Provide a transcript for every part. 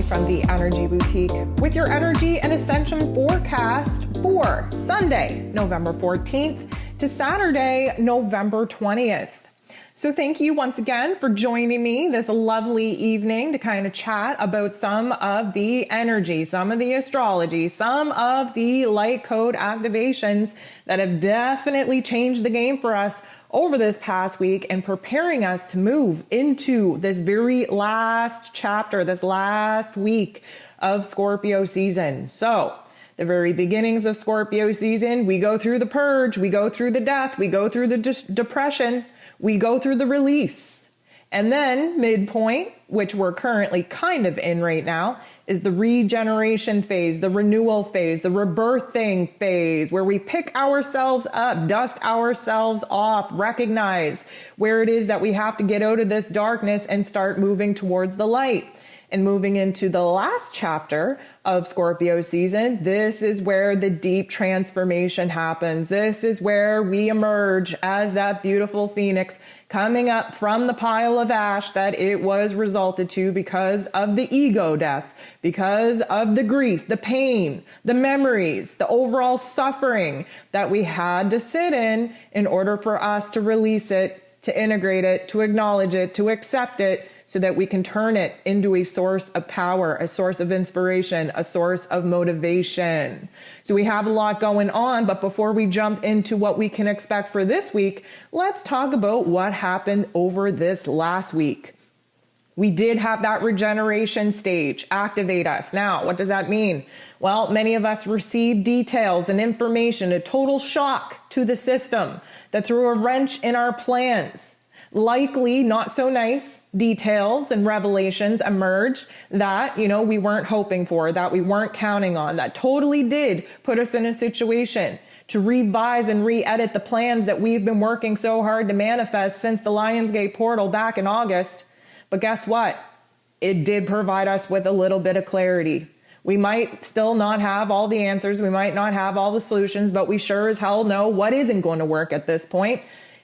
from the Energy Boutique with your energy and ascension forecast for Sunday, November 14th to Saturday, November 20th. So thank you once again for joining me this lovely evening to kind of chat about some of the energy, some of the astrology, some of the light code activations that have definitely changed the game for us over this past week and preparing us to move into this very last chapter, this last week of Scorpio season. So the very beginnings of Scorpio season, we go through the purge, we go through the death, we go through the depression, we go through the release. And then midpoint, which we're currently kind of in right now, is the regeneration phase, the renewal phase, the rebirthing phase, where we pick ourselves up, dust ourselves off, recognize where it is that we have to get out of this darkness and start moving towards the light. And moving into the last chapter of Scorpio season, this is where the deep transformation happens. This is where we emerge as that beautiful phoenix coming up from the pile of ash that it was resulted to because of the ego death, because of the grief, the pain, the memories, the overall suffering that we had to sit in order for us to release it, to integrate it, to acknowledge it, to accept it, so that we can turn it into a source of power, a source of inspiration, a source of motivation. So we have a lot going on, but before we jump into what we can expect for this week, let's talk about what happened over this last week. We did have that regeneration stage activate us. Now, what does that mean? Well, many of us received details and information, a total shock to the system that threw a wrench in our plans. Likely not so nice details and revelations emerged that, we weren't hoping for, that we weren't counting on, that totally did put us in a situation to revise and re-edit the plans that we've been working so hard to manifest since the Lionsgate portal back in August. But guess what? It did provide us with a little bit of clarity. We might still not have all the answers. We might not have all the solutions, but we sure as hell know what isn't going to work at this point.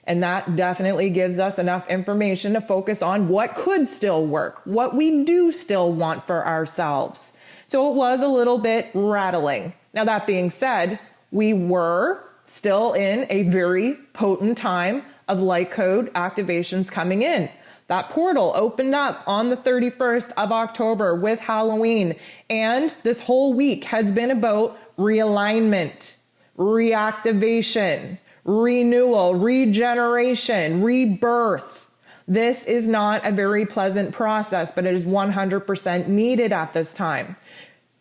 And that definitely gives us enough information to focus on what could still work, what we do still want for ourselves. So it was a little bit rattling. Now, that being said, we were still in a very potent time of light code activations coming in. That portal opened up on the 31st of October with Halloween. And this whole week has been about realignment, reactivation, renewal, regeneration, rebirth. This is not a very pleasant process, but it is 100% needed at this time.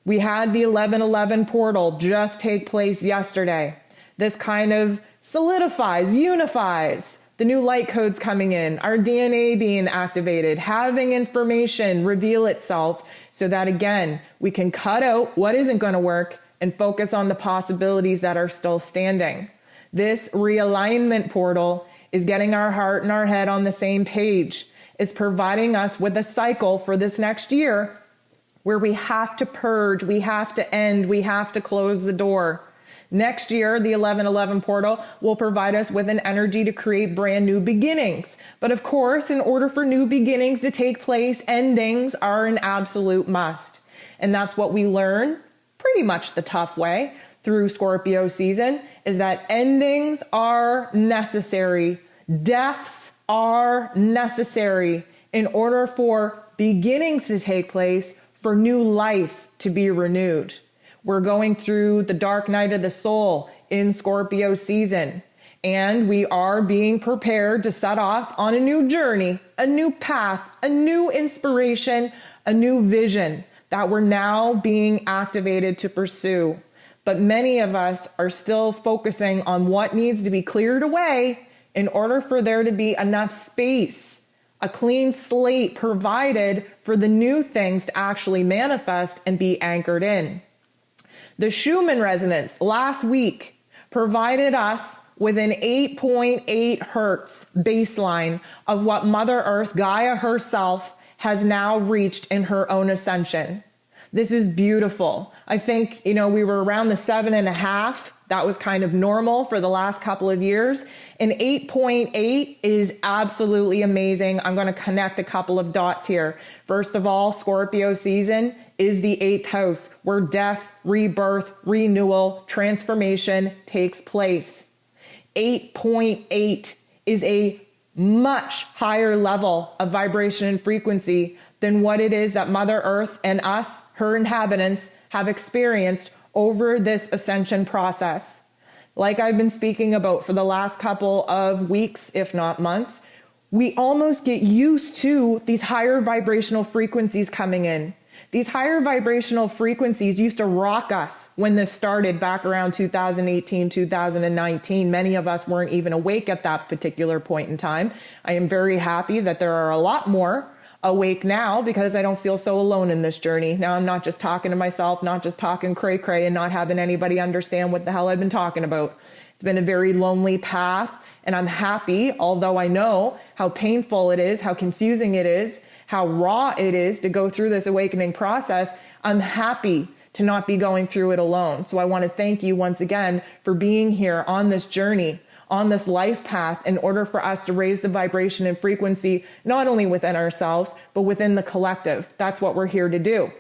We had the 11/11 portal just take place yesterday. This kind of solidifies, unifies the new light codes coming in, our DNA being activated, having information reveal itself so that, again, we can cut out what isn't going to work and focus on the possibilities that are still standing. This realignment portal is getting our heart and our head on the same page. It's providing us with a cycle for this next year where we have to purge, we have to end, we have to close the door. Next year, the 11/11 portal will provide us with an energy to create brand new beginnings. But of course, in order for new beginnings to take place, endings are an absolute must. And that's what we learn pretty much the tough way through Scorpio season, is that endings are necessary. Deaths are necessary in order for beginnings to take place, for new life to be renewed. We're going through the dark night of the soul in Scorpio season, and we are being prepared to set off on a new journey, a new path, a new inspiration, a new vision that we're now being activated to pursue. But many of us are still focusing on what needs to be cleared away in order for there to be enough space, a clean slate provided for the new things to actually manifest and be anchored in. The Schumann Resonance last week provided us with an 8.8 hertz baseline of what Mother Earth, Gaia herself, has now reached in her own ascension. This is beautiful. I think, we were around the 7.5. That was kind of normal for the last couple of years. And 8.8 is absolutely amazing. I'm going to connect a couple of dots here. First of all, Scorpio season is the 8th house, where death, rebirth, renewal, transformation takes place. 8.8 is a much higher level of vibration and frequency than what it is that Mother Earth and us, her inhabitants, have experienced over this ascension process. Like I've been speaking about for the last couple of weeks, if not months, we almost get used to these higher vibrational frequencies coming in. These higher vibrational frequencies used to rock us when this started back around 2018, 2019. Many of us weren't even awake at that particular point in time. I am very happy that there are a lot more awake now, because I don't feel so alone in this journey. Now I'm not just talking to myself, not just talking cray and not having anybody understand what the hell I've been talking about. It's been a very lonely path, and I'm happy, although I know how painful it is, how confusing it is, how raw it is to go through this awakening process. I'm happy to not be going through it alone. So I want to thank you once again for being here on this journey, on this life path, in order for us to raise the vibration and frequency, not only within ourselves, but within the collective. That's what we're here to do.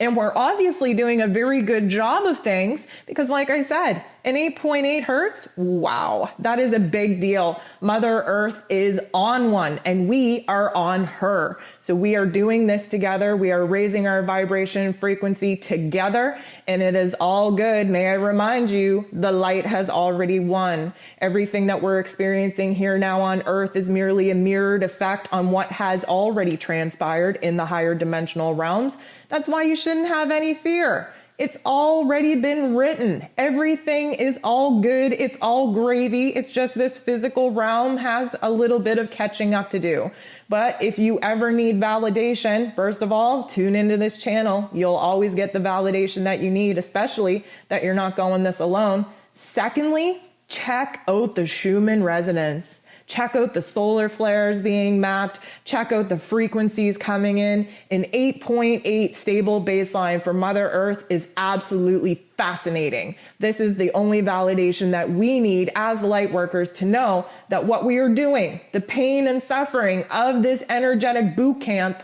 And we're obviously doing a very good job of things because, like I said, an 8.8 hertz, wow, that is a big deal. Mother Earth is on one and we are on her. So we are doing this together. We are raising our vibration and frequency together, and it is all good. May I remind you, the light has already won. Everything that we're experiencing here now on Earth is merely a mirrored effect on what has already transpired in the higher dimensional realms. That's why you shouldn't have any fear. It's already been written. Everything is all good. It's all gravy. It's just this physical realm has a little bit of catching up to do. But if you ever need validation, first of all, tune into this channel. You'll always get the validation that you need, especially that you're not going this alone. Secondly, check out the Schumann Resonance. Check out the solar flares being mapped. Check out the frequencies coming in. An 8.8 stable baseline for Mother Earth is absolutely fascinating. This is the only validation that we need as light workers to know that what we are doing, the pain and suffering of this energetic boot camp,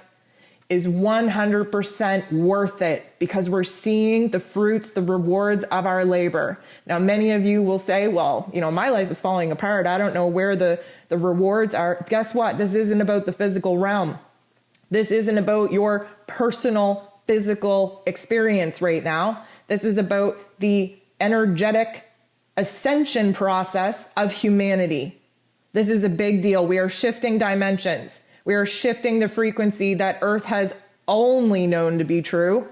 is 100% worth it because we're seeing the fruits, the rewards of our labor. Now, many of you will say, well, my life is falling apart. I don't know where the rewards are. Guess what? This isn't about the physical realm. This isn't about your personal physical experience right now. This is about the energetic ascension process of humanity. This is a big deal. We are shifting dimensions. We are shifting the frequency that Earth has only known to be true.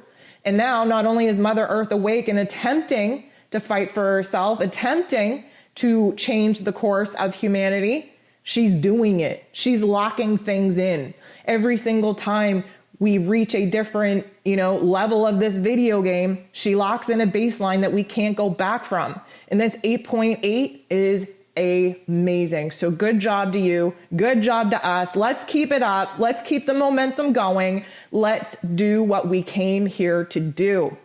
And now not only is Mother Earth awake and attempting to fight for herself, attempting to change the course of humanity, she's doing it. She's locking things in. Every single time we reach a different, level of this video game, she locks in a baseline that we can't go back from. And this 8.8 is amazing. So good job to you. Good job to us. Let's keep it up. Let's keep the momentum going. Let's do what we came here to do.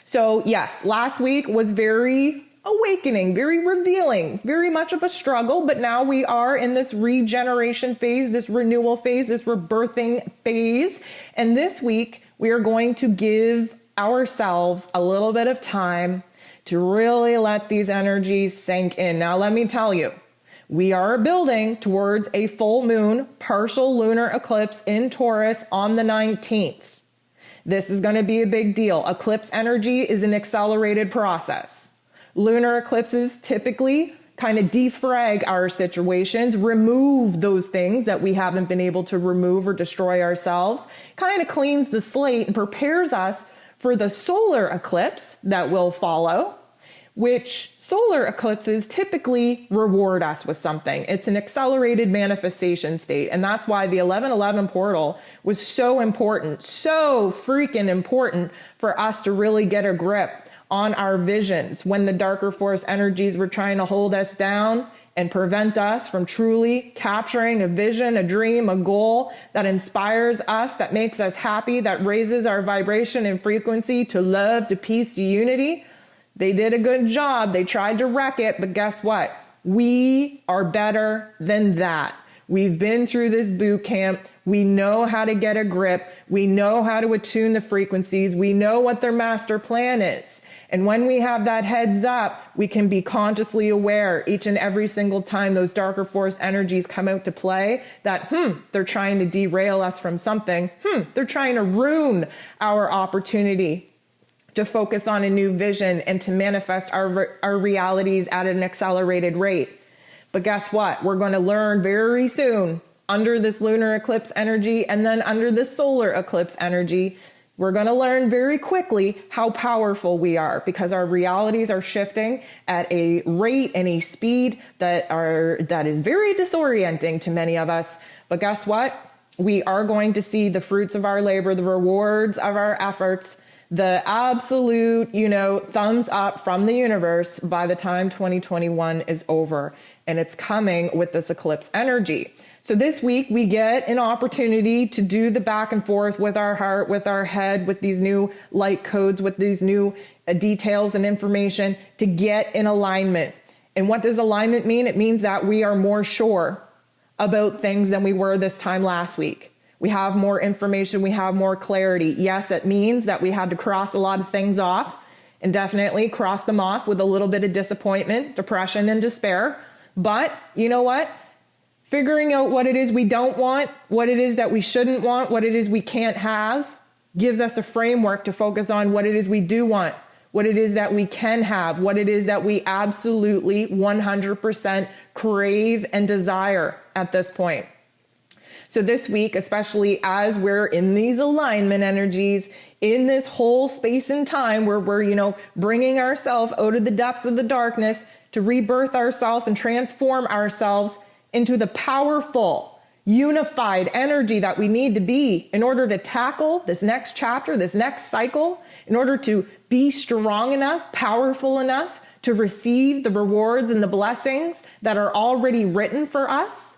So yes, last week was very awakening, very revealing, very much of a struggle, but now we are in this regeneration phase, this renewal phase, this rebirthing phase. And this week we are going to give ourselves a little bit of time to really let these energies sink in. Now, let me tell you, we are building towards a full moon, partial lunar eclipse in Taurus on the 19th. This is going to be a big deal. Eclipse energy is an accelerated process. Lunar eclipses typically kind of defrag our situations, remove those things that we haven't been able to remove or destroy ourselves, kind of cleans the slate and prepares us for the solar eclipse that will follow, which solar eclipses typically reward us with something. It's an accelerated manifestation state. And that's why the 1111 portal was so important, so freaking important for us to really get a grip on our visions. When the darker force energies were trying to hold us down, and prevent us from truly capturing a vision, a dream, a goal that inspires us, that makes us happy, that raises our vibration and frequency to love, to peace, to unity. They did a good job. They tried to wreck it, but guess what? We are better than that. We've been through this boot camp. We know how to get a grip. We know how to attune the frequencies. We know what their master plan is. And when we have that heads up, we can be consciously aware each and every single time those darker force energies come out to play that, they're trying to derail us from something. They're trying to ruin our opportunity to focus on a new vision and to manifest our realities at an accelerated rate. But guess what? We're going to learn very soon under this lunar eclipse energy and then under this solar eclipse energy. We're going to learn very quickly how powerful we are because our realities are shifting at a rate and a speed that is very disorienting to many of us. But guess what? We are going to see the fruits of our labor, the rewards of our efforts, the absolute, thumbs up from the universe by the time 2021 is over. And it's coming with this eclipse energy. So this week we get an opportunity to do the back and forth with our heart, with our head, with these new light codes, with these new details and information to get in alignment. And what does alignment mean? It means that we are more sure about things than we were this time last week. We have more information. We have more clarity. Yes, it means that we had to cross a lot of things off and definitely cross them off with a little bit of disappointment, depression, and despair. But you know what? Figuring out what it is we don't want, what it is that we shouldn't want, what it is we can't have, gives us a framework to focus on what it is we do want, what it is that we can have, what it is that we absolutely 100% crave and desire at this point. So this week, especially as we're in these alignment energies, in this whole space and time where we're, bringing ourselves out of the depths of the darkness to rebirth ourselves and transform ourselves into the powerful, unified energy that we need to be in order to tackle this next chapter, this next cycle, in order to be strong enough, powerful enough to receive the rewards and the blessings that are already written for us.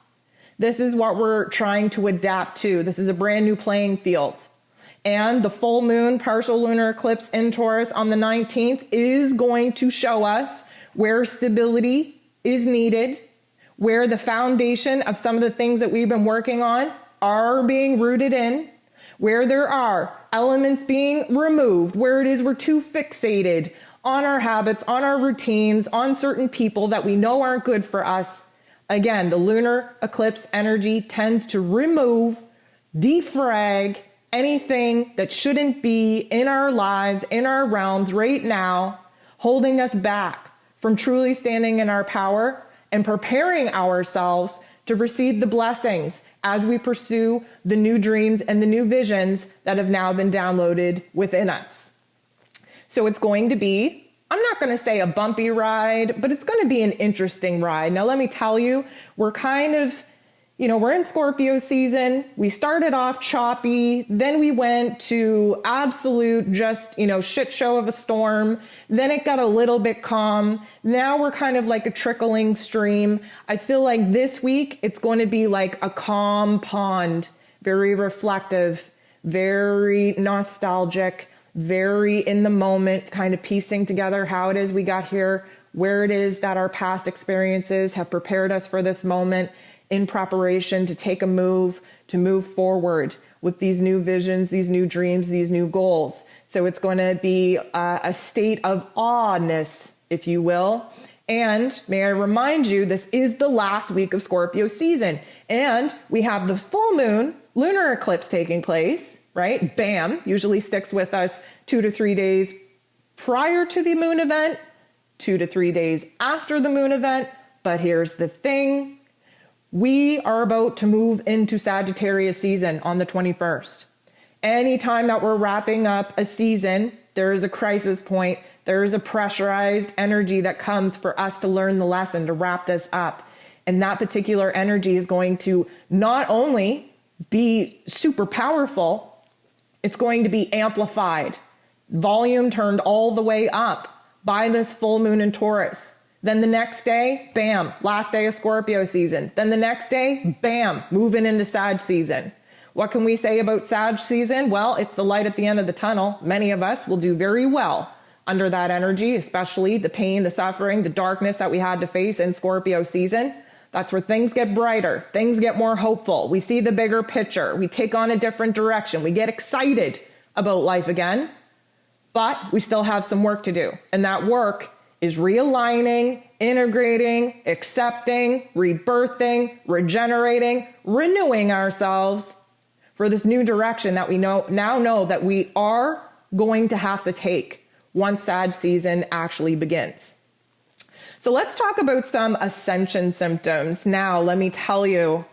This is what we're trying to adapt to. This is a brand new playing field. And the full moon partial lunar eclipse in Taurus on the 19th is going to show us where stability is needed, where the foundation of some of the things that we've been working on are being rooted in, where there are elements being removed, where it is we're too fixated on our habits, on our routines, on certain people that we know aren't good for us. Again, the lunar eclipse energy tends to remove, defrag anything that shouldn't be in our lives, in our realms right now, holding us back from truly standing in our power and preparing ourselves to receive the blessings as we pursue the new dreams and the new visions that have now been downloaded within us. So it's going to be, I'm not going to say a bumpy ride, but it's going to be an interesting ride. Now, let me tell you, we're kind of, we're in Scorpio season. We started off choppy. Then we went to absolute just, shit show of a storm. Then it got a little bit calm. Now we're kind of like a trickling stream. I feel like this week it's going to be like a calm pond, very reflective, very nostalgic, very in the moment, kind of piecing together how it is we got here, where it is that our past experiences have prepared us for this moment, in preparation to take a move, to move forward with these new visions, these new dreams, these new goals. So it's going to be a state of awness, if you will. And may I remind you, this is the last week of Scorpio season. And we have the full moon lunar eclipse taking place, right? Bam, usually sticks with us 2 to 3 days prior to the moon event, 2 to 3 days after the moon event. But here's the thing. We are about to move into Sagittarius season on the 21st. Anytime that we're wrapping up a season, there is a crisis point. There is a pressurized energy that comes for us to learn the lesson, to wrap this up. And that particular energy is going to not only be super powerful, it's going to be amplified, volume turned all the way up by this full moon in Taurus. Then the next day, bam, last day of Scorpio season. Then the next day, bam, moving into Sag season. What can we say about Sag season? Well, it's the light at the end of the tunnel. Many of us will do very well under that energy, especially the pain, the suffering, the darkness that we had to face in Scorpio season. That's where things get brighter. Things get more hopeful. We see the bigger picture. We take on a different direction. We get excited about life again, but we still have some work to do. And that work is realigning, integrating, accepting, rebirthing, regenerating, renewing ourselves for this new direction that we now know that we are going to have to take once Sag season actually begins. So let's talk about some ascension symptoms. Now, let me tell you,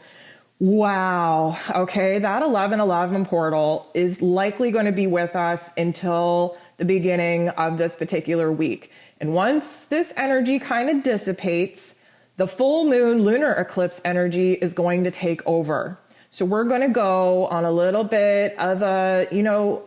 wow, okay, that 1111 portal is likely going to be with us until the beginning of this particular week. And once this energy kind of dissipates, the full moon lunar eclipse energy is going to take over. So we're going to go on a little bit of a,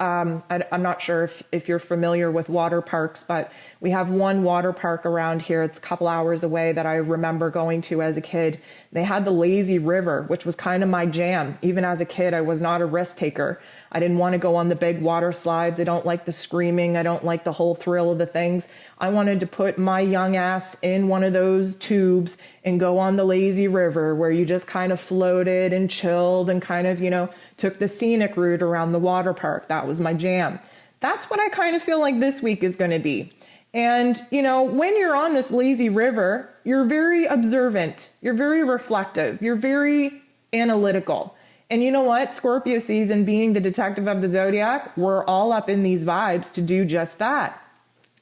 I'm not sure if you're familiar with water parks, but we have one water park around here. It's a couple hours away that I remember going to as a kid. They had the lazy river, which was kind of my jam. Even as a kid, I was not a risk taker. I didn't want to go on the big water slides. I don't like the screaming. I don't like the whole thrill of the things. I wanted to put my young ass in one of those tubes and go on the lazy river where you just kind of floated and chilled and kind of, took the scenic route around the water park. That was my jam. That's what I kind of feel like this week is going to be. And, when you're on this lazy river, you're very observant. You're very reflective. You're very analytical. And you know what? Scorpio season, being the detective of the zodiac, we're all up in these vibes to do just that.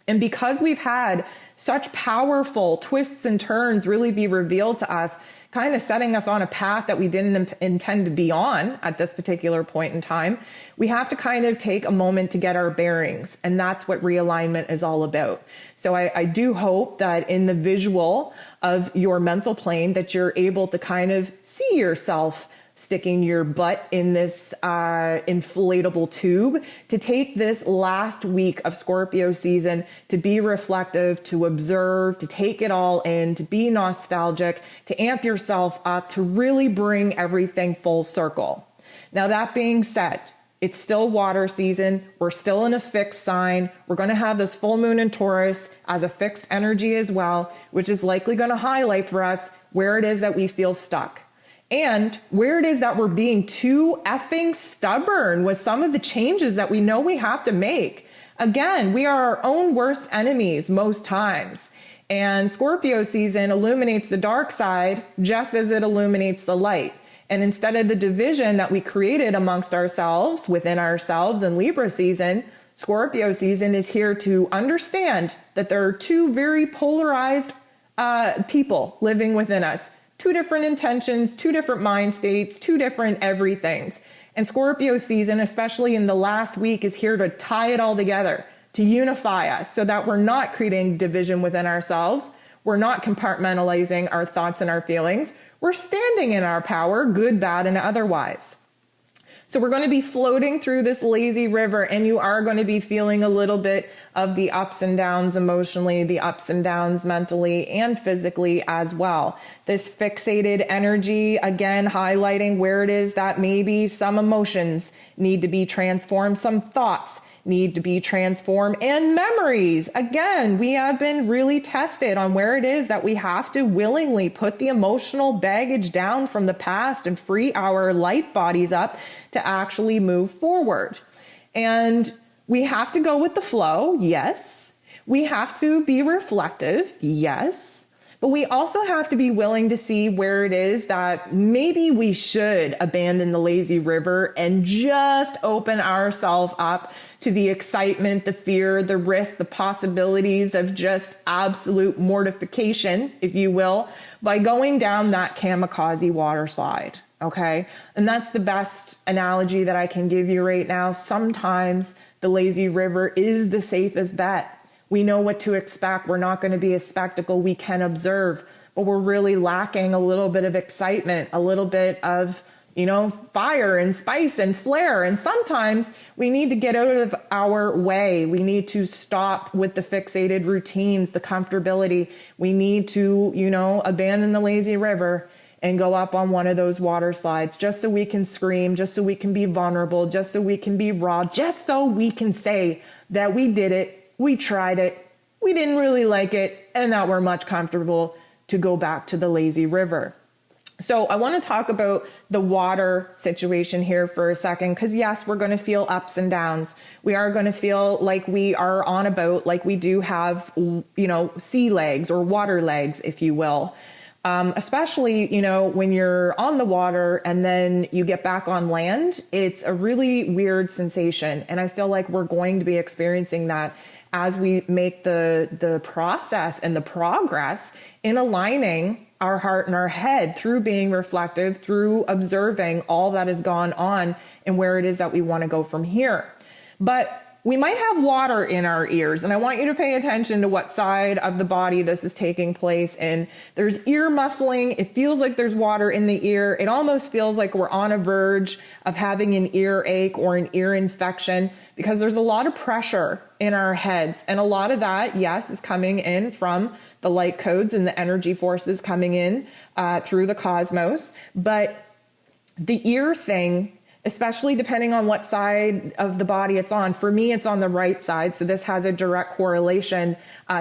And because we've had such powerful twists and turns really be revealed to us, kind of setting us on a path that we didn't intend to be on at this particular point in time, we have to kind of take a moment to get our bearings. And that's what realignment is all about. So I do hope that in the visual of your mental plane that you're able to kind of see yourself sticking your butt in this inflatable tube, to take this last week of Scorpio season to be reflective, to observe, to take it all in, to be nostalgic, to amp yourself up, to really bring everything full circle. Now, that being said, it's still water season. We're still in a fixed sign. We're going to have this full moon in Taurus as a fixed energy as well, which is likely going to highlight for us where it is that we feel stuck. And where it is that we're being too effing stubborn with some of the changes that we know we have to make. Again, we are our own worst enemies most times. And Scorpio season illuminates the dark side just as it illuminates the light. And instead of the division that we created amongst ourselves, within ourselves in Libra season, Scorpio season is here to understand that there are two very polarized people living within us. Two different intentions, two different mind states, two different everythings. And Scorpio season, especially in the last week, is here to tie it all together, to unify us so that we're not creating division within ourselves. We're not compartmentalizing our thoughts and our feelings. We're standing in our power, good, bad, and otherwise. So we're going to be floating through this lazy river, and you are going to be feeling a little bit of the ups and downs emotionally, the ups and downs mentally and physically as well. This fixated energy, again, highlighting where it is that maybe some emotions need to be transformed, some thoughts need to be transformed, and memories. Again, we have been really tested on where it is that we have to willingly put the emotional baggage down from the past and free our light bodies up to actually move forward. And we have to go with the flow, yes. We have to be reflective, yes. But we also have to be willing to see where it is that maybe we should abandon the lazy river and just open ourselves up to the excitement, the fear, the risk, the possibilities of just absolute mortification, if you will, by going down that kamikaze water slide. Okay. And that's the best analogy that I can give you right now. Sometimes the lazy river is the safest bet. We know what to expect. We're not going to be a spectacle we can observe, but we're really lacking a little bit of excitement, a little bit of fire and spice and flair. And sometimes we need to get out of our way. We need to stop with the fixated routines, the comfortability. We need to, abandon the lazy river and go up on one of those water slides just so we can scream, just so we can be vulnerable, just so we can be raw, just so we can say that we did it, we tried it, we didn't really like it, and that we're much comfortable to go back to the lazy river. So I want to talk about the water situation here for a second, because yes, we're going to feel ups and downs. We are going to feel like we are on a boat, like we do have, sea legs or water legs, if you will. Especially, when you're on the water and then you get back on land, it's a really weird sensation. And I feel like we're going to be experiencing that as we make the process and the progress in aligning our heart and our head through being reflective, through observing all that has gone on and where it is that we want to go from here. But we might have water in our ears, and I want you to pay attention to what side of the body this is taking place in. There's ear muffling. It feels like there's water in the ear. It almost feels like we're on a verge of having an earache or an ear infection, because there's a lot of pressure in our heads. And a lot of that, yes, is coming in from the light codes and the energy forces coming in through the cosmos. But the ear thing, especially depending on what side of the body it's on. For me, it's on the right side. So this has a direct correlation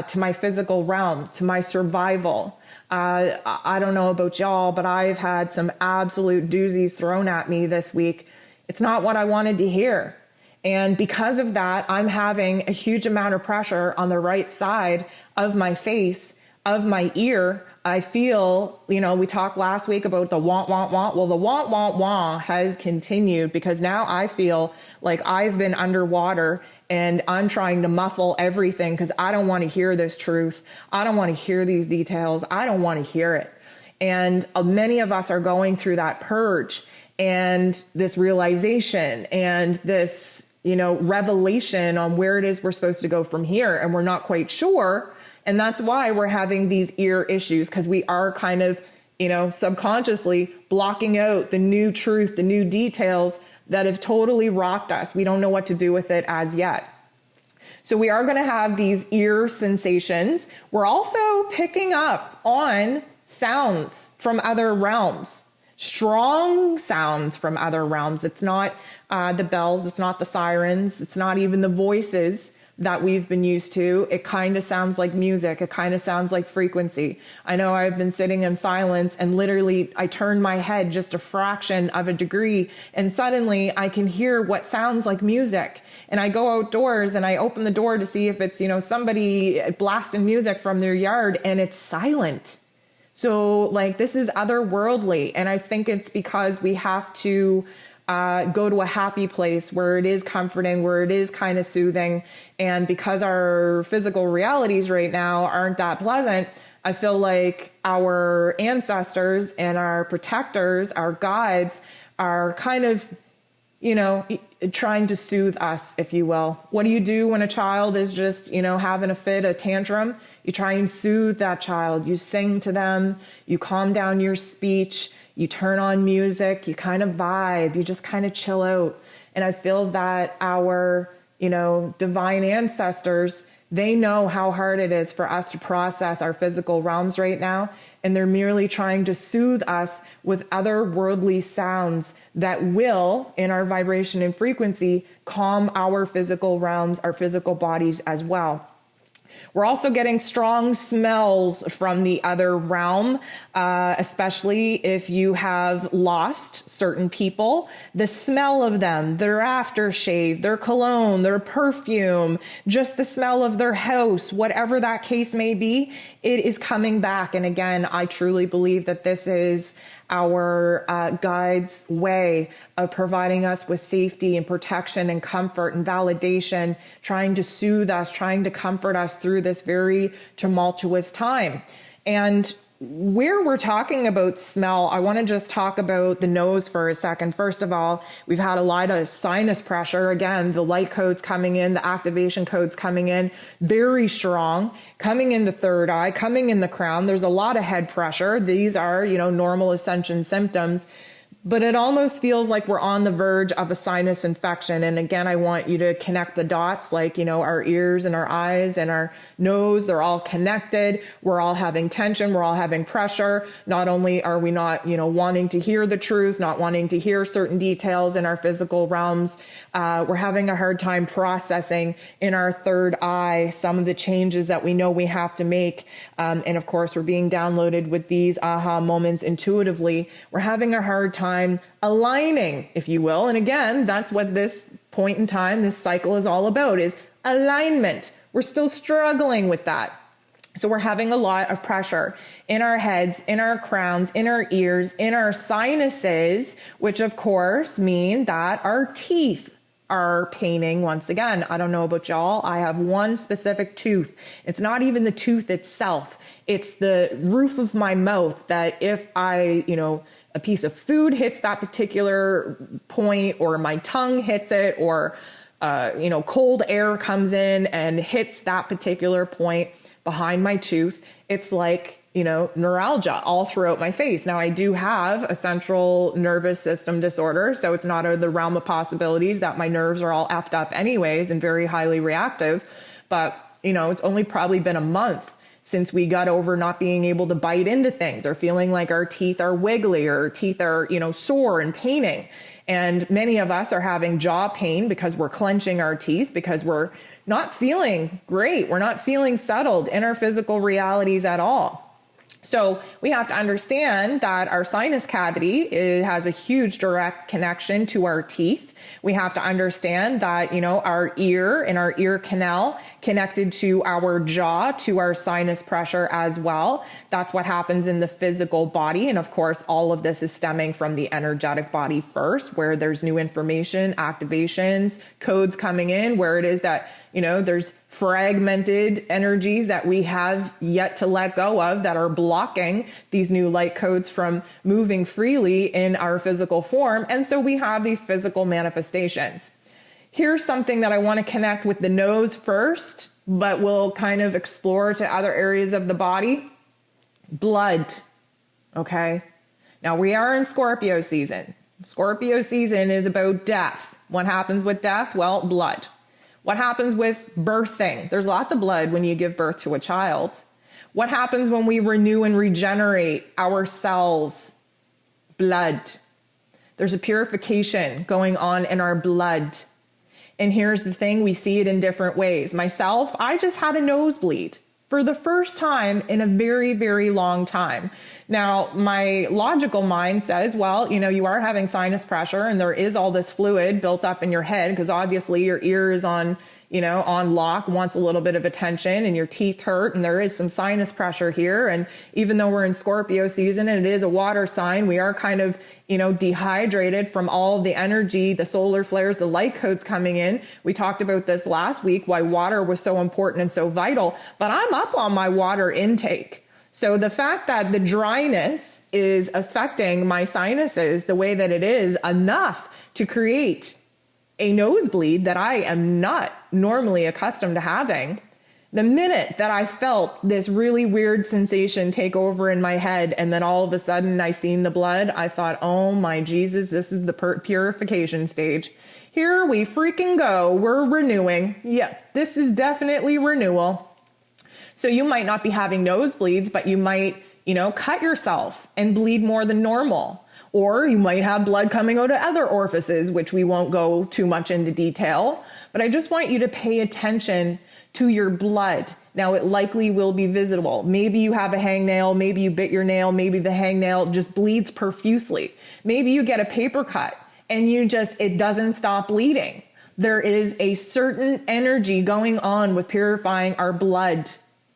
to my physical realm, to my survival. I don't know about y'all, but I've had some absolute doozies thrown at me this week. It's not what I wanted to hear. And because of that, I'm having a huge amount of pressure on the right side of my face, of my ear. I feel, we talked last week about the want. Well, the want has continued, because now I feel like I've been underwater and I'm trying to muffle everything because I don't want to hear this truth. I don't want to hear these details. I don't want to hear it. And many of us are going through that purge and this realization and this, revelation on where it is we're supposed to go from here. And we're not quite sure. And that's why we're having these ear issues, because we are kind of, subconsciously blocking out the new truth, the new details that have totally rocked us. We don't know what to do with it as yet. So we are going to have these ear sensations. We're also picking up on sounds from other realms, strong sounds from other realms. It's not the bells. It's not the sirens. It's not even the voices that we've been used to. It kind of sounds like music. It kind of sounds like frequency. I know I've been sitting in silence and literally I turn my head just a fraction of a degree and suddenly I can hear what sounds like music. And I go outdoors and I open the door to see if it's, somebody blasting music from their yard, and it's silent. So this is otherworldly. And I think it's because we have to go to a happy place where it is comforting, where it is kind of soothing. And because our physical realities right now aren't that pleasant, I feel like our ancestors and our protectors, our guides, are kind of, trying to soothe us, if you will. What do you do when a child is just, having a fit, a tantrum? You try and soothe that child. You sing to them. You calm down your speech. You turn on music, you kind of vibe, you just kind of chill out. And I feel that our, divine ancestors, they know how hard it is for us to process our physical realms right now. And they're merely trying to soothe us with other worldly sounds that will, in our vibration and frequency, calm our physical realms, our physical bodies as well. We're also getting strong smells from the other realm, especially if you have lost certain people. The smell of them, their aftershave, their cologne, their perfume, just the smell of their house, whatever that case may be, it is coming back. And again, I truly believe that this is our guide's way of providing us with safety and protection and comfort and validation, trying to soothe us, trying to comfort us through this very tumultuous time. And where we're talking about smell, I want to just talk about the nose for a second. First of all, we've had a lot of sinus pressure. Again, the light codes coming in, the activation codes coming in, very strong, coming in the third eye, coming in the crown. There's a lot of head pressure. These are, normal ascension symptoms. but it almost feels like we're on the verge of a sinus infection. And again, I want you to connect the dots, like, our ears and our eyes and our nose, they're all connected. We're all having tension. We're all having pressure. Not only are we not, wanting to hear the truth, not wanting to hear certain details in our physical realms, we're having a hard time processing in our third eye some of the changes that we know we have to make. And of course, we're being downloaded with these aha moments intuitively. We're having a hard time aligning, if you will. And again, that's what this point in time, this cycle is all about, is alignment. We're still struggling with that. So we're having a lot of pressure in our heads, in our crowns, in our ears, in our sinuses, which of course mean that our teeth are paining once again. I don't know about y'all. I have one specific tooth. It's not even the tooth itself. It's the roof of my mouth that if I, a piece of food hits that particular point, or my tongue hits it, or, cold air comes in and hits that particular point behind my tooth, it's like, neuralgia all throughout my face. Now, I do have a central nervous system disorder, so it's not out of the realm of possibilities that my nerves are all effed up anyways and very highly reactive. But, it's only probably been a month since we got over not being able to bite into things, or feeling like our teeth are wiggly, or our teeth are, sore and paining. And many of us are having jaw pain because we're clenching our teeth, because we're not feeling great. We're not feeling settled in our physical realities at all. So we have to understand that our sinus cavity has a huge direct connection to our teeth. We have to understand that, our ear and our ear canal connected to our jaw, to our sinus pressure as well. That's what happens in the physical body. And of course, all of this is stemming from the energetic body first, where there's new information, activations, codes coming in, where it is that, there's fragmented energies that we have yet to let go of that are blocking these new light codes from moving freely in our physical form. And so we have these physical manifestations. Here's something that I want to connect with the nose first, but we'll kind of explore to other areas of the body. Blood. Okay. Now we are in Scorpio season. Scorpio season is about death. What happens with death? Well, blood. What happens with birthing? There's lots of blood when you give birth to a child. What happens when we renew and regenerate our cells? Blood. There's a purification going on in our blood. And here's the thing, we see it in different ways. Myself, I just had a nosebleed for the first time in a very, very long time. Now, my logical mind says, well, you are having sinus pressure and there is all this fluid built up in your head, because obviously your ear is on lock, wants a little bit of attention, and your teeth hurt, and there is some sinus pressure here. And even though we're in Scorpio season and it is a water sign, we are kind of, dehydrated from all of the energy, the solar flares, the light codes coming in. We talked about this last week, why water was so important and so vital, but I'm up on my water intake. So the fact that the dryness is affecting my sinuses the way that it is enough to create a nosebleed that I am not normally accustomed to having, the minute that I felt this really weird sensation take over in my head, and then all of a sudden I seen the blood, I thought, oh my Jesus, this is the purification stage. Here we freaking go. We're renewing. Yeah, this is definitely renewal. So you might not be having nosebleeds, but you might, cut yourself and bleed more than normal. Or you might have blood coming out of other orifices, which we won't go too much into detail. But I just want you to pay attention to your blood. Now, it likely will be visible. Maybe you have a hangnail, maybe you bit your nail, maybe the hangnail just bleeds profusely. Maybe you get a paper cut and it doesn't stop bleeding. There is a certain energy going on with purifying our blood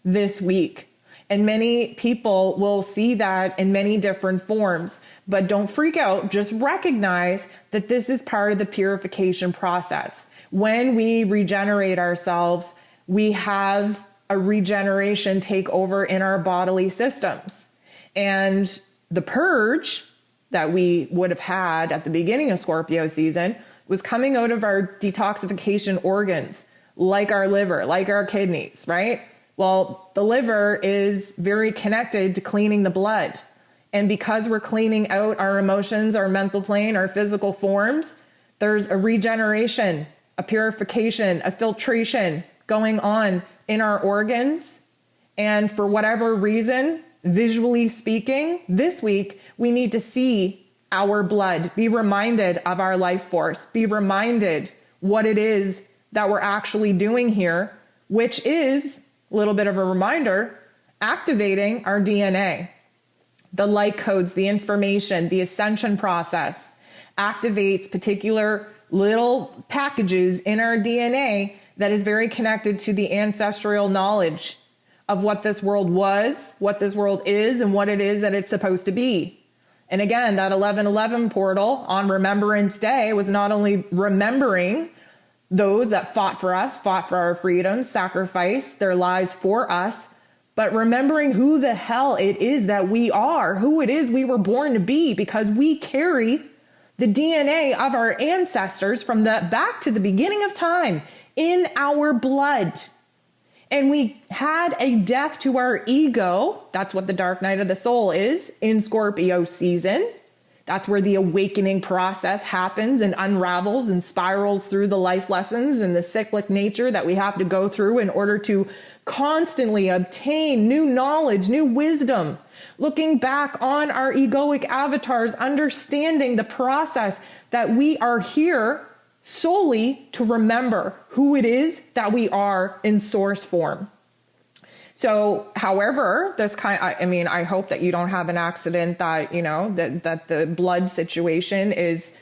this week. And many people will see that in many different forms. But don't freak out. Just recognize that this is part of the purification process. When we regenerate ourselves, we have a regeneration take over in our bodily systems. And the purge that we would have had at the beginning of Scorpio season was coming out of our detoxification organs, like our liver, like our kidneys, right? Well, the liver is very connected to cleaning the blood. And because we're cleaning out our emotions, our mental plane, our physical forms, there's a regeneration, a purification, a filtration going on in our organs. And for whatever reason, visually speaking, this week, we need to see our blood, be reminded of our life force, be reminded what it is that we're actually doing here, which is, a little bit of a reminder, activating our DNA. The light codes, the information, the ascension process activates particular little packages in our DNA that is very connected to the ancestral knowledge of what this world was, what this world is, and what it is that it's supposed to be. And again, that 1111 portal on Remembrance Day was not only remembering those that fought for us, fought for our freedom, sacrificed their lives for us, but remembering who the hell it is that we are, who it is we were born to be, because we carry the DNA of our ancestors from the back to the beginning of time in our blood. And we had a death to our ego. That's what the dark night of the soul is in Scorpio season. That's where the awakening process happens and unravels and spirals through the life lessons and the cyclic nature that we have to go through in order to constantly obtain new knowledge, new wisdom, looking back on our egoic avatars, understanding the process that we are here solely to remember who it is that we are in source form. So, however, I hope that you don't have an accident that, that the blood situation is,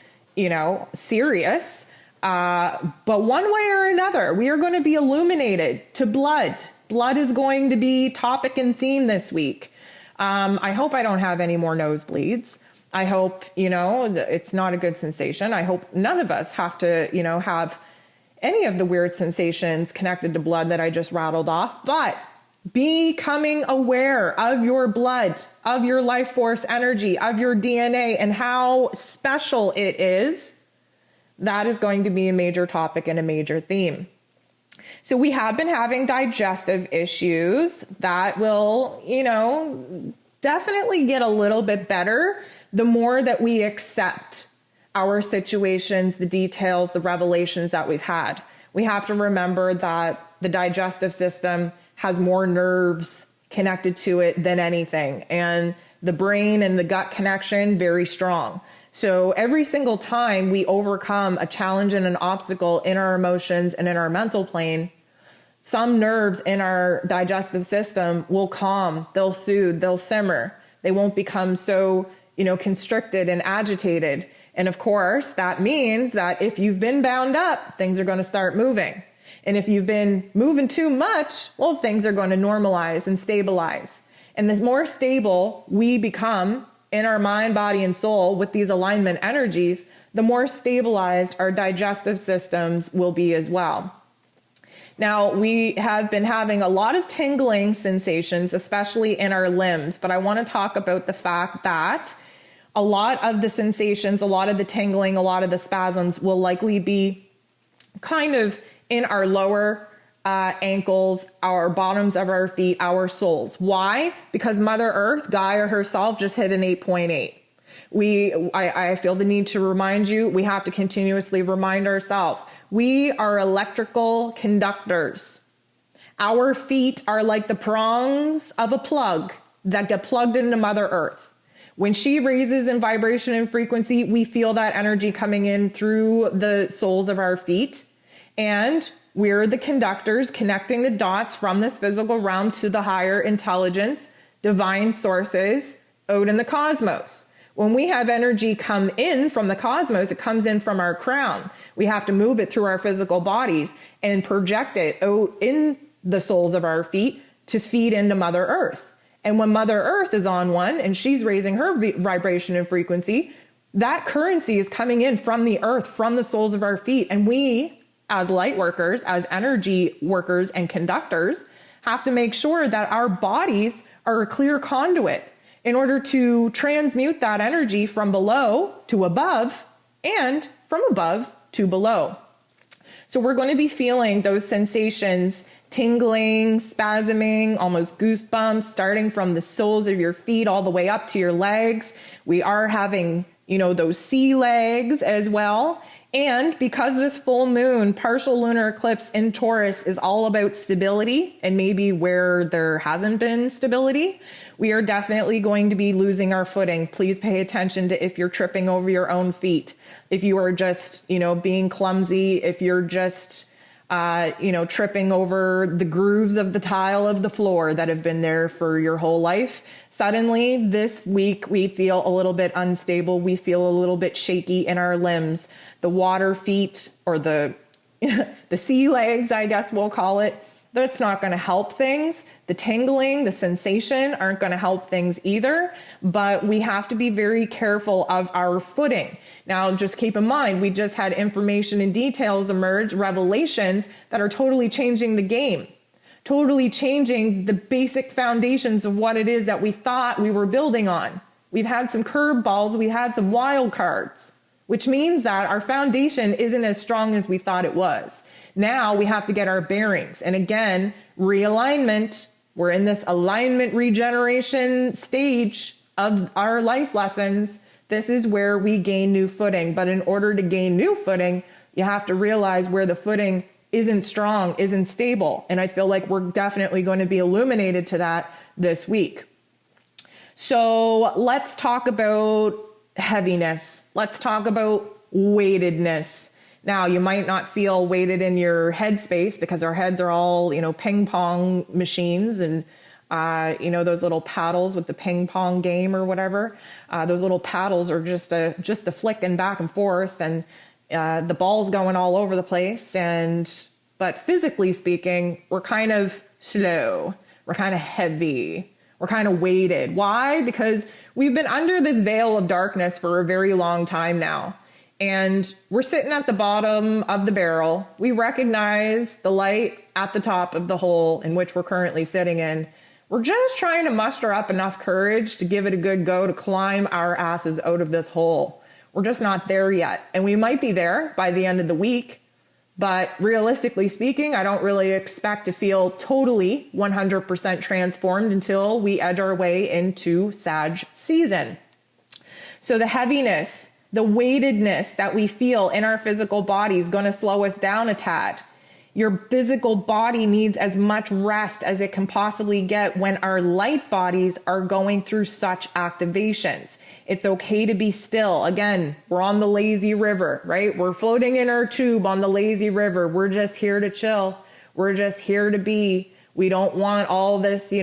serious. But one way or another, we are going to be illuminated to blood. Blood is going to be topic and theme this week. I hope I don't have any more nosebleeds. I hope, it's not a good sensation. I hope none of us have to, have any of the weird sensations connected to blood that I just rattled off. But becoming aware of your blood, of your life force energy, of your DNA, and how special it is, that is going to be a major topic and a major theme. So we have been having digestive issues that will, definitely get a little bit better the more that we accept our situations, the details, the revelations that we've had. We have to remember that the digestive system has more nerves connected to it than anything. And the brain and the gut connection, very strong. So every single time we overcome a challenge and an obstacle in our emotions and in our mental plane, some nerves in our digestive system will calm, they'll soothe, they'll simmer. They won't become so, constricted and agitated. And of course, that means that if you've been bound up, things are going to start moving. And if you've been moving too much, well, things are going to normalize and stabilize. And the more stable we become in our mind, body, and soul with these alignment energies, the more stabilized our digestive systems will be as well. Now, we have been having a lot of tingling sensations, especially in our limbs, but I want to talk about the fact that a lot of the sensations, a lot of the tingling, a lot of the spasms will likely be kind of in our lower ankles, our bottoms of our feet, our soles. Why? Because Mother Earth, Gaia herself, just hit an 8.8. I feel the need to remind you, we have to continuously remind ourselves, we are electrical conductors. Our feet are like the prongs of a plug that get plugged into Mother Earth. When she raises in vibration and frequency, we feel that energy coming in through the soles of our feet. And we're the conductors connecting the dots from this physical realm to the higher intelligence, divine sources out in the cosmos. When we have energy come in from the cosmos, it comes in from our crown. We have to move it through our physical bodies and project it out in the soles of our feet to feed into Mother Earth. And when Mother Earth is on one and she's raising her vibration and frequency, that currency is coming in from the earth, from the soles of our feet. And we, as light workers, as energy workers and conductors, have to make sure that our bodies are a clear conduit in order to transmute that energy from below to above and from above to below. So we're going to be feeling those sensations tingling, spasming, almost goosebumps, starting from the soles of your feet all the way up to your legs. We are having, those sea legs as well. And because this full moon, partial lunar eclipse in Taurus is all about stability and maybe where there hasn't been stability, we are definitely going to be losing our footing. Please pay attention to if you're tripping over your own feet, if you are just, being clumsy, if you're just, tripping over the grooves of the tile of the floor that have been there for your whole life. Suddenly this week, we feel a little bit unstable. We feel a little bit shaky in our limbs. The water feet, or the sea legs, I guess we'll call it, that's not going to help things. The tingling, the sensation aren't going to help things either, but we have to be very careful of our footing. Now, just keep in mind, we just had information and details emerge, revelations that are totally changing the game, totally changing the basic foundations of what it is that we thought we were building on. We've had some curveballs, we had some wild cards, which means that our foundation isn't as strong as we thought it was. Now we have to get our bearings. And again, realignment. We're in this alignment regeneration stage of our life lessons. This is where we gain new footing. But in order to gain new footing, you have to realize where the footing isn't strong, isn't stable. And I feel like we're definitely going to be illuminated to that this week. So let's talk about heaviness. Let's talk about weightedness. Now, you might not feel weighted in your headspace because our heads are all, ping pong machines and, those little paddles with the ping pong game or whatever. Those little paddles are just a flicking back and forth, and the ball's going all over the place. But physically speaking, we're kind of slow. We're kind of heavy. We're kind of weighted. Why? Because we've been under this veil of darkness for a very long time now. And we're sitting at the bottom of the barrel. We recognize the light at the top of the hole in which we're currently sitting in. We're just trying to muster up enough courage to give it a good go to climb our asses out of this hole. We're just not there yet. And we might be there by the end of the week. But realistically speaking, I don't really expect to feel totally 100% transformed until we edge our way into Sag season. So the heaviness, the weightedness that we feel in our physical body is going to slow us down a tad. Your physical body needs as much rest as it can possibly get when our light bodies are going through such activations. It's okay to be still. Again, we're on the lazy river, right? We're floating in our tube on the lazy river. We're just here to chill. We're just here to be. We don't want all this,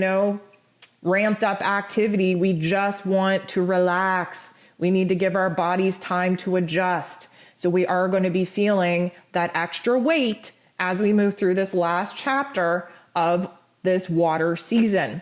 ramped up activity. We just want to relax. We need to give our bodies time to adjust. So we are going to be feeling that extra weight as we move through this last chapter of this water season.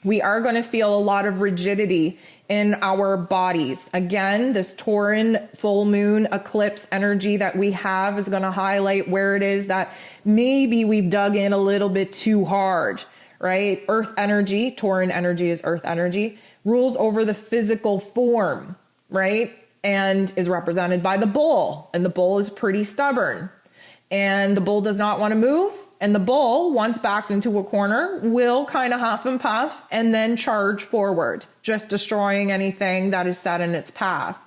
We are going to feel a lot of rigidity in our bodies. Again, this Tauran full moon eclipse energy that we have is going to highlight where it is that maybe we've dug in a little bit too hard, right? Earth energy, Tauran energy is earth energy, rules over the physical form, right? And is represented by the bull. And the bull is pretty stubborn. And the bull does not want to move. And the bull, once backed into a corner, will kind of huff and puff and then charge forward, just destroying anything that is set in its path.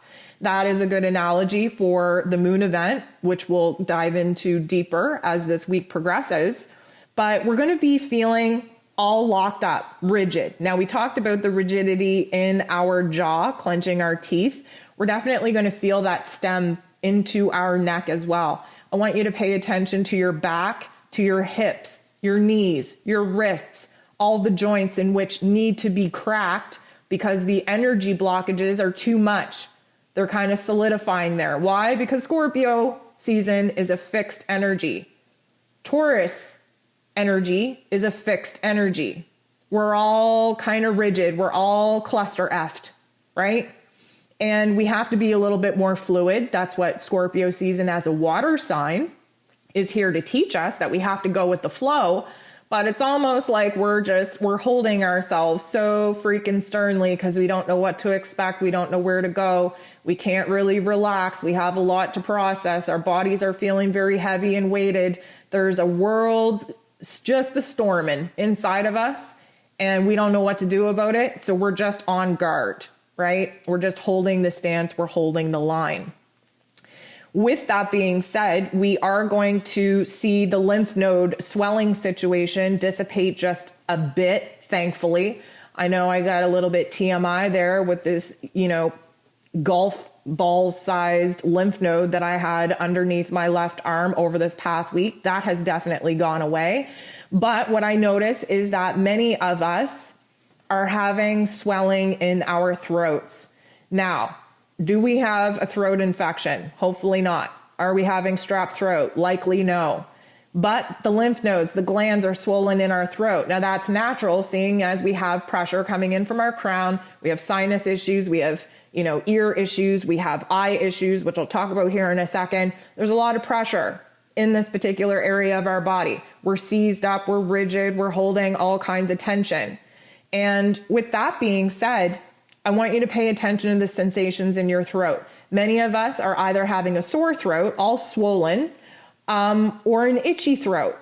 That is a good analogy for the moon event, which we'll dive into deeper as this week progresses. But we're going to be feeling all locked up, rigid. Now, we talked about the rigidity in our jaw, clenching our teeth. We're definitely going to feel that stem into our neck as well. I want you to pay attention to your back, to your hips, your knees, your wrists, all the joints in which need to be cracked because the energy blockages are too much. They're kind of solidifying there. Why? Because Scorpio season is a fixed energy. Taurus energy is a fixed energy. We're all kind of rigid. We're all cluster effed, right? And we have to be a little bit more fluid. That's what Scorpio season as a water sign is here to teach us, that we have to go with the flow. But it's almost like we're holding ourselves so freaking sternly because we don't know what to expect. We don't know where to go. We can't really relax. We have a lot to process. Our bodies are feeling very heavy and weighted. There's a world just a storming inside of us, and we don't know what to do about it. So we're just on guard, right? We're just holding the stance. We're holding the line. With that being said, we are going to see the lymph node swelling situation dissipate just a bit, thankfully. I know I got a little bit TMI there with this, golf ball sized lymph node that I had underneath my left arm over this past week. That has definitely gone away. But what I notice is that many of us are having swelling in our throats. Now, do we have a throat infection? Hopefully not. Are we having strep throat? Likely no. But the lymph nodes, the glands are swollen in our throat. Now that's natural, seeing as we have pressure coming in from our crown. We have sinus issues. We have, ear issues. We have eye issues, which I'll talk about here in a second. There's a lot of pressure in this particular area of our body. We're seized up, we're rigid, we're holding all kinds of tension. And with that being said, I want you to pay attention to the sensations in your throat. Many of us are either having a sore throat, all swollen, or an itchy throat.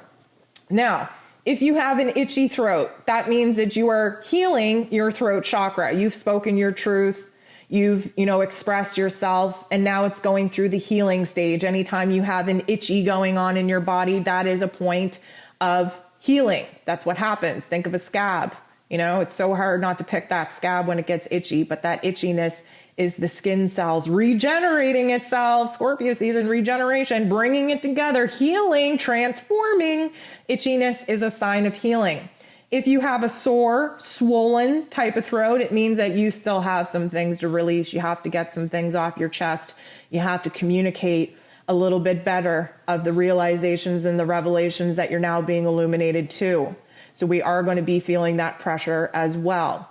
Now, if you have an itchy throat, that means that you are healing your throat chakra. You've spoken your truth, you've, expressed yourself, and now it's going through the healing stage. Anytime you have an itchy going on in your body, that is a point of healing. That's what happens. Think of a scab. It's so hard not to pick that scab when it gets itchy, but that itchiness is the skin cells regenerating itself. Scorpio season, regeneration, bringing it together, healing, transforming. Itchiness is a sign of healing. If you have a sore, swollen type of throat, it means that you still have some things to release. You have to get some things off your chest. You have to communicate a little bit better of the realizations and the revelations that you're now being illuminated to. So we are going to be feeling that pressure as well.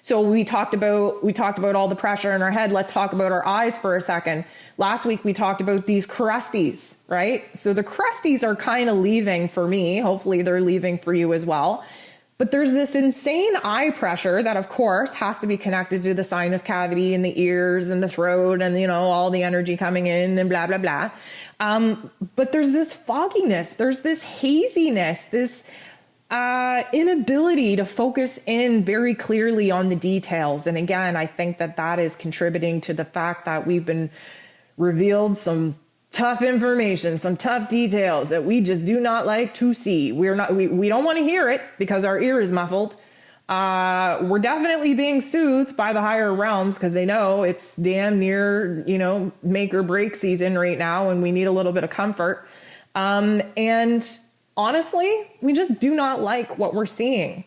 So we talked about all the pressure in our head. Let's talk about our eyes for a second. Last week we talked about these crusties, right? So the crusties are kind of leaving for me. Hopefully they're leaving for you as well. But there's this insane eye pressure that, of course, has to be connected to the sinus cavity and the ears and the throat and, all the energy coming in and blah, blah, blah. But there's this fogginess. There's this haziness, this inability to focus in very clearly on the details. And again, I think that is contributing to the fact that we've been revealed some tough information, some tough details that we just do not like to see. We don't want to hear it because our ear is muffled. We're definitely being soothed by the higher realms because they know it's damn near, make or break season right now, and we need a little bit of comfort. And honestly, we just do not like what we're seeing.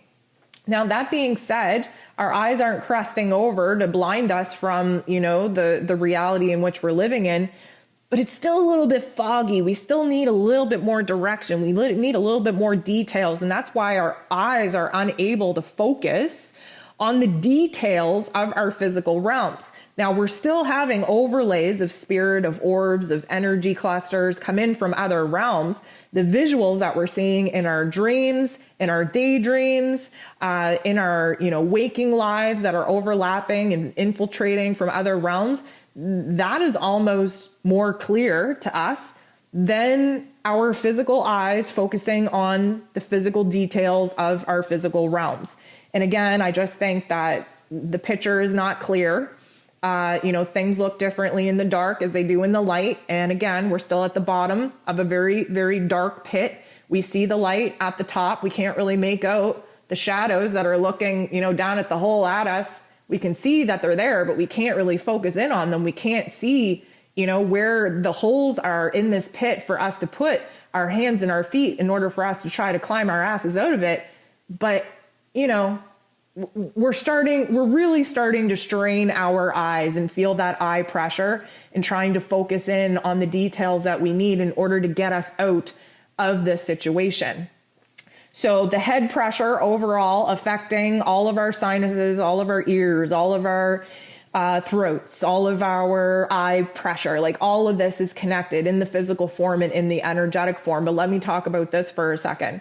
Now, that being said, our eyes aren't crusting over to blind us from, the reality in which we're living in, but it's still a little bit foggy. We still need a little bit more direction. We need a little bit more details. And that's why our eyes are unable to focus on the details of our physical realms. Now, we're still having overlays of spirit, of orbs, of energy clusters come in from other realms. The visuals that we're seeing in our dreams, in our daydreams, in our, waking lives that are overlapping and infiltrating from other realms, that is almost more clear to us than our physical eyes focusing on the physical details of our physical realms. And again, I just think that the picture is not clear. Things look differently in the dark as they do in the light. And again, we're still at the bottom of a very, very dark pit. We see the light at the top. We can't really make out the shadows that are looking, down at the hole at us. We can see that they're there, but we can't really focus in on them. We can't see, where the holes are in this pit for us to put our hands and our feet in order for us to try to climb our asses out of it. But, we're really starting to strain our eyes and feel that eye pressure and trying to focus in on the details that we need in order to get us out of this situation. So the head pressure overall affecting all of our sinuses, all of our ears, all of our throats, all of our eye pressure, like all of this is connected in the physical form and in the energetic form. But let me talk about this for a second.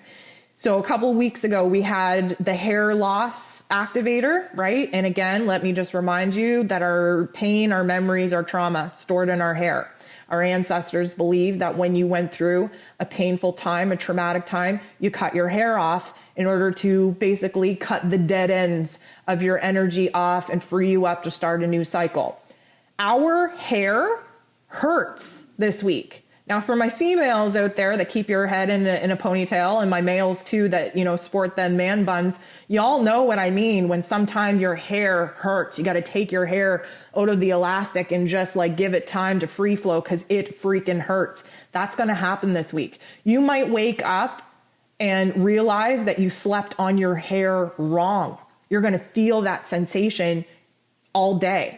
So a couple weeks ago, we had the hair loss activator, right? And again, let me just remind you that our pain, our memories, our trauma stored in our hair. Our ancestors believed that when you went through a painful time, a traumatic time, you cut your hair off in order to basically cut the dead ends of your energy off and free you up to start a new cycle. Our hair hurts this week. Now, for my females out there that keep your head in a ponytail, and my males too that, sport then man buns, y'all know what I mean when sometimes your hair hurts. You got to take your hair out of the elastic and just like give it time to free flow because it freaking hurts. That's going to happen this week. You might wake up and realize that you slept on your hair wrong. You're going to feel that sensation all day.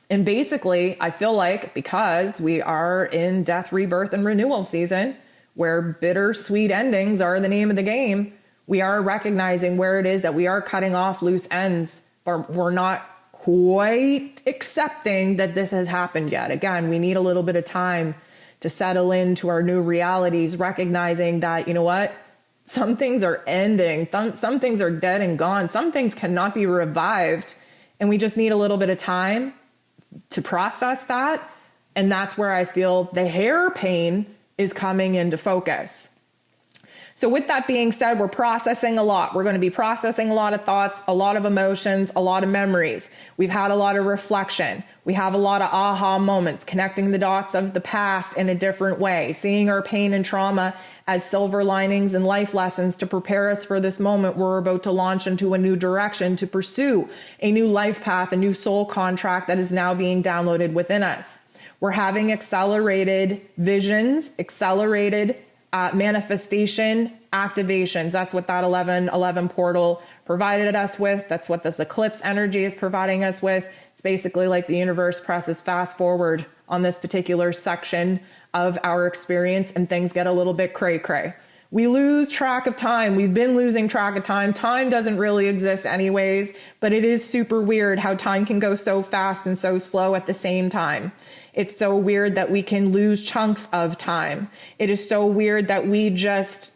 And basically, I feel like because we are in death, rebirth, and renewal season, where bittersweet endings are the name of the game, we are recognizing where it is that we are cutting off loose ends, but we're not quite accepting that this has happened yet. Again, we need a little bit of time to settle into our new realities, recognizing that, you know what? Some things are ending. Some things are dead and gone. Some things cannot be revived. And we just need a little bit of time to process that. And that's where I feel the hair pain is coming into focus. So with that being said, we're processing a lot. We're going to be processing a lot of thoughts, a lot of emotions, a lot of memories. We've had a lot of reflection. We have a lot of aha moments, connecting the dots of the past in a different way, seeing our pain and trauma as silver linings and life lessons to prepare us for this moment. We're about to launch into a new direction to pursue a new life path, a new soul contract that is now being downloaded within us. We're having accelerated visions, accelerated manifestation activations. That's what that 1111 portal provided us with. That's what this eclipse energy is providing us with. It's basically like the universe presses fast forward on this particular section of our experience and things get a little bit cray-cray. We lose track of time. We've been losing track of time. Time doesn't really exist anyways, but it is super weird how time can go so fast and so slow at the same time. It's so weird that we can lose chunks of time. It is so weird that we just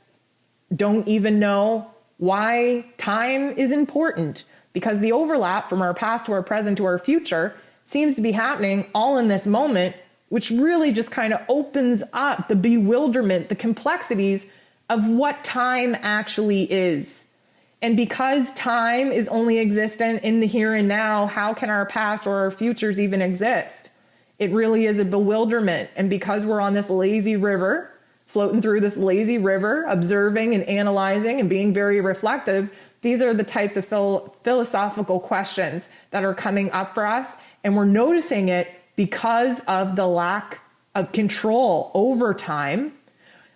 don't even know why time is important, because the overlap from our past to our present to our future seems to be happening all in this moment, which really just kind of opens up the bewilderment, the complexities of what time actually is. And because time is only existent in the here and now, how can our past or our futures even exist? It really is a bewilderment. And because we're on this lazy river, floating through this lazy river, observing and analyzing and being very reflective, these are the types of philosophical questions that are coming up for us. And we're noticing it because of the lack of control over time.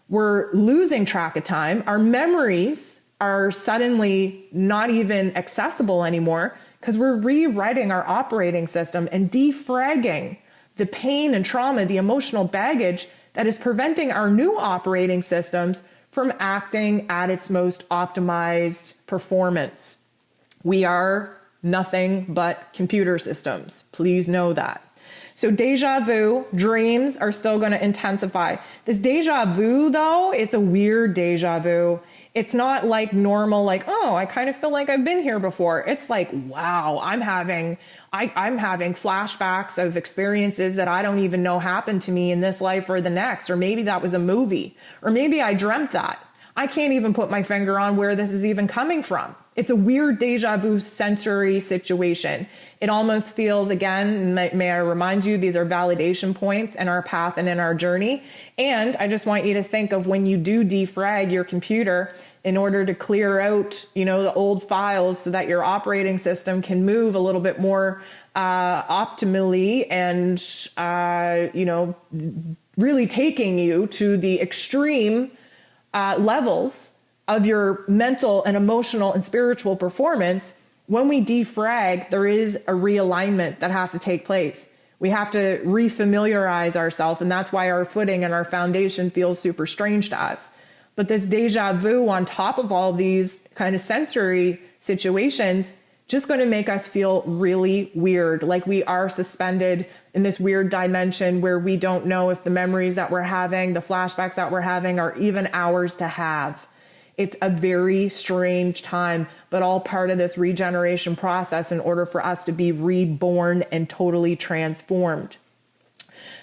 We're losing track of time. Our memories are suddenly not even accessible anymore because we're rewriting our operating system and defragging the pain and trauma, the emotional baggage that is preventing our new operating systems from acting at its most optimized performance. We are nothing but computer systems. Please know that. So deja vu, dreams are still going to intensify. This deja vu, though, it's a weird deja vu. It's not like normal, like, oh, I kind of feel like I've been here before. It's like, wow, I'm having flashbacks of experiences that I don't even know happened to me in this life or the next, or maybe that was a movie, or maybe I dreamt that. I can't even put my finger on where this is even coming from. It's a weird deja vu sensory situation. It almost feels, again, may I remind you, these are validation points in our path and in our journey. And I just want you to think of when you do defrag your computer in order to clear out, the old files so that your operating system can move a little bit more optimally and, really taking you to the extreme levels of your mental and emotional and spiritual performance. When we defrag, there is a realignment that has to take place. We have to refamiliarize ourselves, and that's why our footing and our foundation feels super strange to us. But this deja vu on top of all these kind of sensory situations, just going to make us feel really weird, like we are suspended in this weird dimension where we don't know if the memories that we're having, the flashbacks that we're having are even ours to have. It's a very strange time, but all part of this regeneration process in order for us to be reborn and totally transformed.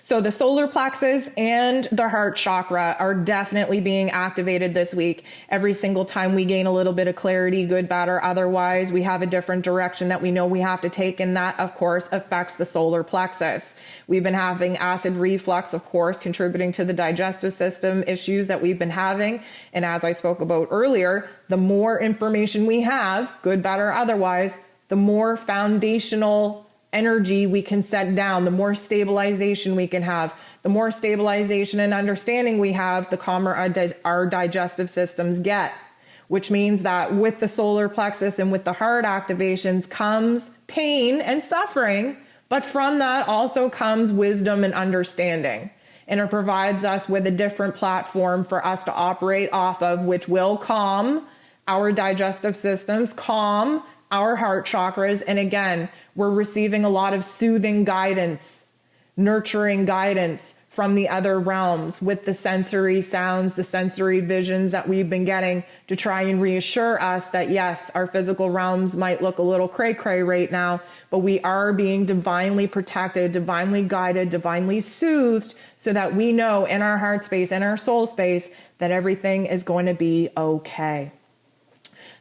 So the solar plexus and the heart chakra are definitely being activated this week. Every single time we gain a little bit of clarity, good, bad, or otherwise, we have a different direction that we know we have to take, and that, of course, affects the solar plexus. We've been having acid reflux, of course, contributing to the digestive system issues that we've been having. And as I spoke about earlier, the more information we have, good, bad, or otherwise, the more foundational energy we can set down, the more stabilization we can have, the more stabilization and understanding we have, the calmer our digestive systems get, which means that with the solar plexus and with the heart activations comes pain and suffering, but from that also comes wisdom and understanding. And it provides us with a different platform for us to operate off of, which will calm our digestive systems, calm our heart chakras. And again, we're receiving a lot of soothing guidance, nurturing guidance from the other realms with the sensory sounds, the sensory visions that we've been getting to try and reassure us that yes, our physical realms might look a little cray-cray right now, but we are being divinely protected, divinely guided, divinely soothed, so that we know in our heart space, in our soul space, that everything is going to be okay.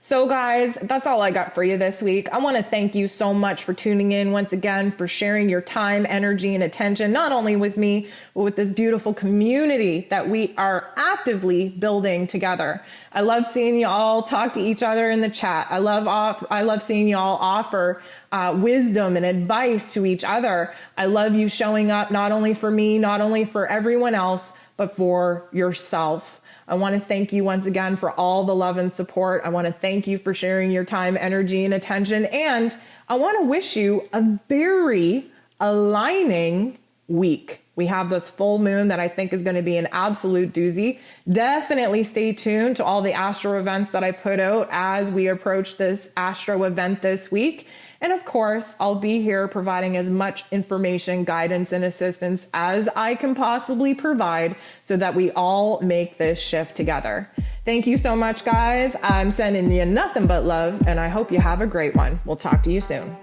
So guys, that's all I got for you this week. I want to thank you so much for tuning in once again, for sharing your time, energy, and attention, not only with me, but with this beautiful community that we are actively building together. I love seeing you all talk to each other in the chat. I love seeing you all offer wisdom and advice to each other. I love you showing up not only for me, not only for everyone else, but for yourself. I want to thank you once again for all the love and support. I want to thank you for sharing your time, energy, and attention. And I want to wish you a very aligning week. We have this full moon that I think is going to be an absolute doozy. Definitely stay tuned to all the astro events that I put out as we approach this astro event this week. And of course, I'll be here providing as much information, guidance, and assistance as I can possibly provide so that we all make this shift together. Thank you so much, guys. I'm sending you nothing but love, and I hope you have a great one. We'll talk to you soon.